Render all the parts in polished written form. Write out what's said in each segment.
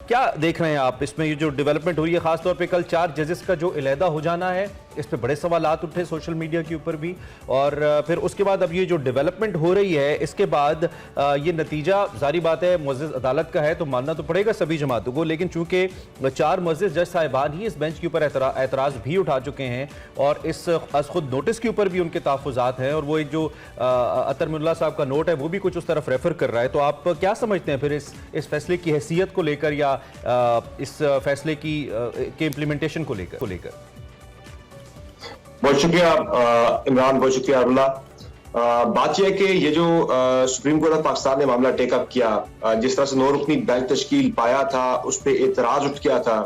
क्या देख रहे हैं आप इसमें, ये जो डेवलपमेंट हुई है, खासतौर पे कल 4 जजेस का जो इलेहदा हो जाना है, इस पे बड़े सवालात उठे सोशल मीडिया के ऊपर भी, और फिर उसके बाद अब ये जो डेवलपमेंट हो रही है इसके बाद ये नतीजा जारी बात है मुअज़्ज़ज़ अदालत का है तो मानना तो पड़ेगा सभी जमातों को, लेकिन चूंकि 4 मुअज़्ज़ज़ जज साहिबान ही इस बेंच के ऊपर एतराज़ भी उठा चुके हैं और इस खुद नोटिस के ऊपर भी उनके तहफ़्फ़ुज़ात हैं, और वो एक जो अतर मुल्ला साहब का नोट है वो भी कुछ उस तरफ रेफर कर रहा है, तो आप क्या समझते हैं फिर इस फैसले की हैसियत को लेकर या इस फैसले की के इम्प्लीमेंटेशन को लेकर? बहुत शुक्रिया इमरान, बहुत शुक्रिया अब्दुल्ला। बात यह है कि ये जो सुप्रीम कोर्ट ऑफ पाकिस्तान ने मामला टेकअप किया, जिस तरह से 9 रुकनी बेंच तश्कील पाया था उस पर एतराज उठ गया था,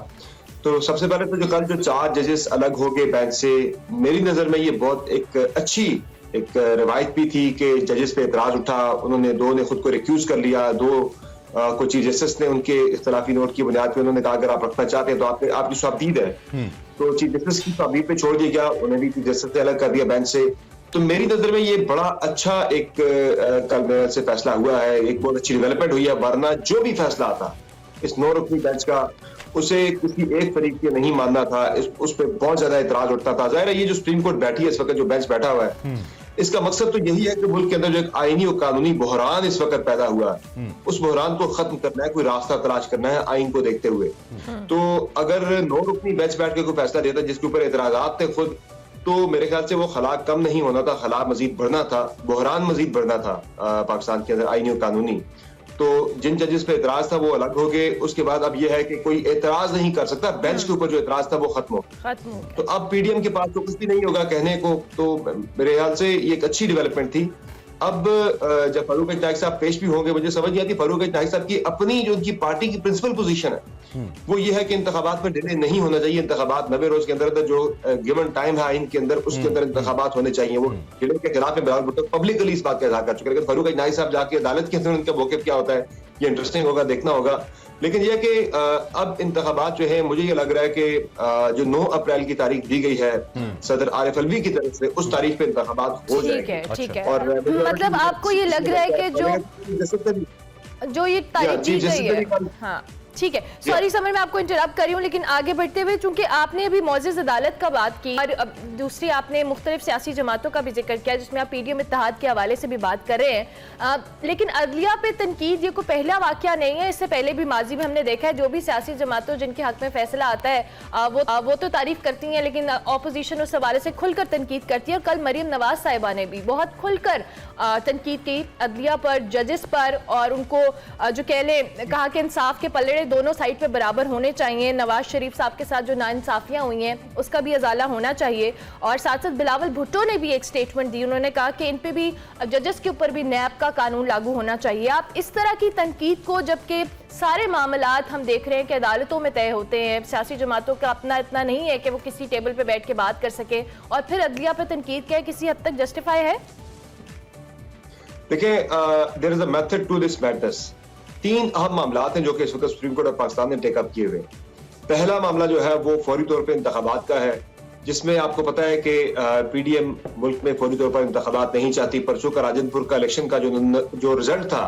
तो सबसे पहले तो जो कल जो 4 जजेस अलग हो गए बेंच से, मेरी नजर में ये बहुत एक अच्छी एक रवायत भी थी कि जजेस पे एतराज उठा, उन्होंने 2 ने खुद को रिक्यूज कर लिया, 2 को चीफ जस्टिस ने उनके इख्तलाफी नोट की बुनियाद पे उन्होंने कहा अगर आप रखना चाहते हैं तो आपकी स्वाबदीद है, तो चीफ जस्टिस की स्वाबदीद पे छोड़ दिया गया, उन्हें भी चीफ जस्टिस से अलग कर दिया बेंच से। तो मेरी नजर में ये बड़ा अच्छा एक कल से फैसला हुआ है, एक बहुत अच्छी डेवलपमेंट हुई है, वरना जो भी फैसला आता इस 9 रुकनी बेंच का उसे किसी एक फरीक के नहीं मानना था, उस पर बहुत ज्यादा एतराज उठता था। जाहिर है ये जो सुप्रीम कोर्ट बैठी है इस वक्त, जो बेंच बैठा हुआ है, इसका मकसद तो यही है कि मुल्क के अंदर जो एक आईनी और कानूनी बहरान इस वक्त पैदा हुआ है, उस बहरान को खत्म करना है, कोई रास्ता तलाश करना है आईन को देखते हुए। तो अगर 9 रुकनी बेंच बैठ के कोई फैसला देता जिसके ऊपर एतराजात थे खुद, तो मेरे ख्याल से वो खला कम नहीं होना था, खला मजीद बढ़ना था, बहरान मजीद बढ़ना था पाकिस्तान के अंदर आईनी और कानूनी। तो जिन जजेस पे एतराज था वो अलग हो गए, उसके बाद अब यह है कि कोई एतराज नहीं कर सकता, बेंच के ऊपर जो एतराज था वो खत्म हो। तो अब पीडीएम के पास तो कुछ भी नहीं होगा कहने को, तो मेरे ख्याल से ये एक अच्छी डेवलपमेंट थी। अब जब फारूक नाइक साहब पेश भी होंगे, मुझे समझ नहीं आती फारूक नाइक साहब की अपनी जो उनकी पार्टी की प्रिंसिपल पोजीशन है वो ये है कि इंतखाबात में डिले नहीं होना चाहिए, इंतखाबात 90 रोज के अंदर जो गिवन टाइम है आइन के अंदर उसके अंदर इंतखाबात होने चाहिए। वो डिले के खिलाफ में बिलावल भुट्टो पब्लिकली इस बात का इज़हार कर चुके हैं, लेकिन फारूक नाइक साहब जाके अदालत के अंदर उनका मौक़िफ़ क्या होता है ये इंटरेस्टिंग होगा, देखना होगा। लेकिन यह कि अब इंतखाबात जो है, मुझे ये लग रहा है कि जो 9 अप्रैल की तारीख दी गई है सदर आरिफ अलवी की तरफ से, उस तारीख पे इंतखाबात हो जाएंगे। ठीक है। और मतलब आपको ये लग रहा है कि जो ये तारीख दी गई है, हाँ ठीक है, सॉरी समर मैं आपको इंटरप्ट कर रही हूँ, लेकिन आगे बढ़ते हुए चूंकि आपने अभी मुअज़्ज़ज़ अदालत का बात की और दूसरी आपने मुख्तलिफ सियासी जमातों का भी जिक्र किया जिसमें आप पीडीएम इत्तेहाद के हवाले से भी बात कर रहे हैं, लेकिन अदलिया पे तनकीद ये कोई पहला वाक़या नहीं है, इससे पहले भी माजी में हमने देखा है जो भी सियासी जमातों जिनके हक में फैसला आता है वो तो तारीफ करती हैं, लेकिन अपोजिशन उस हवाले से खुलकर तनकीद करती है। और कल मरीम नवाज साहिबा ने भी बहुत खुलकर तनकीद की अदलिया पर, जजेस पर, और उनको जो कहा कि इंसाफ के पल्ले दोनों साइड पे बराबर होने चाहिए, नवाज शरीफ साहब के साथ जो नाइंसाफियां हुई हैं उसका भी अजाला होना चाहिए, और साथ साथ बिलावल भुट्टो ने भी एक स्टेटमेंट दी, उन्होंने कहा कि इन पे भी जजेस के ऊपर भी नैब का कानून लागू होना चाहिए। आप इस तरह की तनकीद को, जबकि सारे मामलात हम देख रहे हैं कि अदालतों में तय होते हैं, सियासी जमातों का अपना इतना नहीं है कि वो किसी टेबल पे बैठ के बात कर सके, और फिर अदलिया पे तनकीद क्या किसी हद तक जस्टिफाई है? देखिए, there is a method to this matters. 3 अहम मामलात हैं जो कि इस वक्त सुप्रीम कोर्ट ऑफ पाकिस्तान ने टेकअप किए हुए। पहला मामला जो है वो फौरी तौर पे इंतखाबात का है, जिसमें आपको पता है कि पीडीएम मुल्क में फौरी तौर पर इंतखाबात नहीं चाहती। परसों का राजनपुर का इलेक्शन का जो रिजल्ट था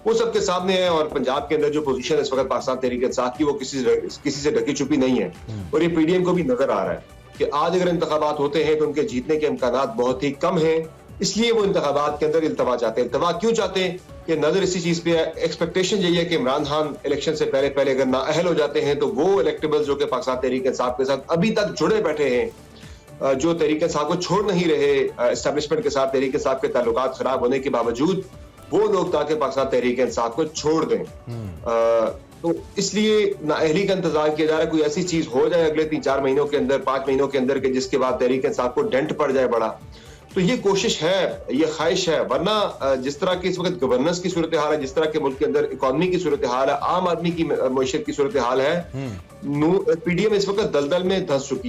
वो सबके सामने है, और पंजाब के अंदर जो पोजीशन है इस वक्त पाकिस्तान तहरीक इंसाफ की वो किसी से ढकी छुपी नहीं है, और ये पीडीएम को भी नजर आ रहा है कि आज अगर इंतखाबात होते हैं तो उनके जीतने के इम्कानात बहुत ही कम है, इसलिए वो इंतखाबात के अंदर इल्तवा चाहते हैं। इल्तवा क्यों चाहते हैं कि नजर इसी चीज पे है, एक्सपेक्टेशन यही है कि इमरान खान इलेक्शन से पहले अगर नाअहल हो जाते हैं तो वो इलेक्टेबल्स जो कि पाकिस्तान तहरीक इंसाफ के साथ अभी तक जुड़े बैठे हैं, जो तहरीक इंसाफ को छोड़ नहीं रहे, एस्टेब्लिशमेंट के साथ तहरीक इंसाफ के ताल्लुकात खराब होने के बावजूद वो लोग ताकि पाकिस्तान तहरीक इंसाफ को छोड़ दें, तो इसलिए नाअहली का इंतजार किया जा रहा है। कोई ऐसी चीज हो जाए अगले 3-4 महीनों के अंदर, 5 महीनों के अंदर, के जिसके बाद तहरीक इंसाफ को डेंट पड़ जाए बड़ा, तो ये कोशिश है, ये ख्वाहिश है। वरना जिस तरह की इस वक्त गवर्नेंस की सूरत हाल है, जिस तरह के मुल्क के अंदर इकोनॉमी की सूरत हाल है, आम आदमी की मईशत की सूरत हाल है, पीडीएम इस वक्त दलदल में धंस चुकी है।